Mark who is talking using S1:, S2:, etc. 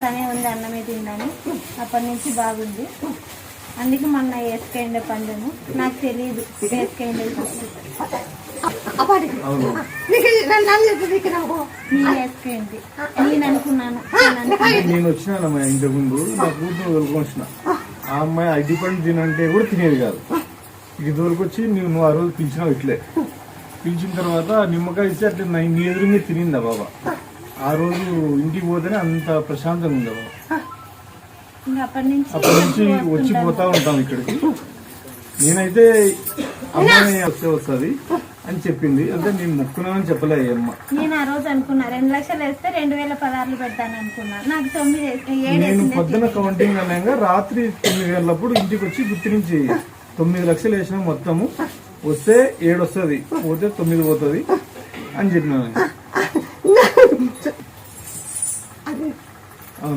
S1: తనే ఉంది అన్నమే తిందని అప్పటి నుంచి బాగుంది. అందుకే మొన్న వేసుకైండే పందెము నాకు తెలియదు వేసుకైండే వేసుకైంది నేను అనుకున్నాను.
S2: నేను వచ్చినానమ్మా ఇంతకు ముందు నా కూతురు తోలుకొచ్చిన ఆ అమ్మాయి ఐటీ పండు తినంటే కూడా తినేది కాదు. ఇక తోలుకొచ్చి నువ్వు ఆ రోజు పిలిచినావు. ఇట్లే పిలిచిన తర్వాత నిమ్మకాయ ఇచ్చి అట్లా నీ ఎదురుగా తినిందా బాబా. ఆ రోజు ఇంటికి పోతేనే అంత ప్రశాంతంగా ఉంది బాబా. అప్పటి నుంచి వచ్చిపోతా ఉంటాం ఇక్కడికి. నేనైతే అమ్మాయి వస్తుంది అని చెప్పింది, అంటే నేను మొక్కున్నానని చెప్పలే అమ్మ.
S1: నేను ఆ రోజు అనుకున్నా 2 లక్షలు వేస్తే 2016 పెడతాను అనుకున్నా. నాకు 9
S2: నేను పొద్దున కౌంటింగ్ అనగా రాత్రి 9 గంటలప్పుడు ఇంటికి వచ్చి గుర్తించి 9 లక్షలు వేసిన మొత్తము వస్తే 7 వస్తుంది, పోతే 9 పోతుంది అని చెప్పినాను.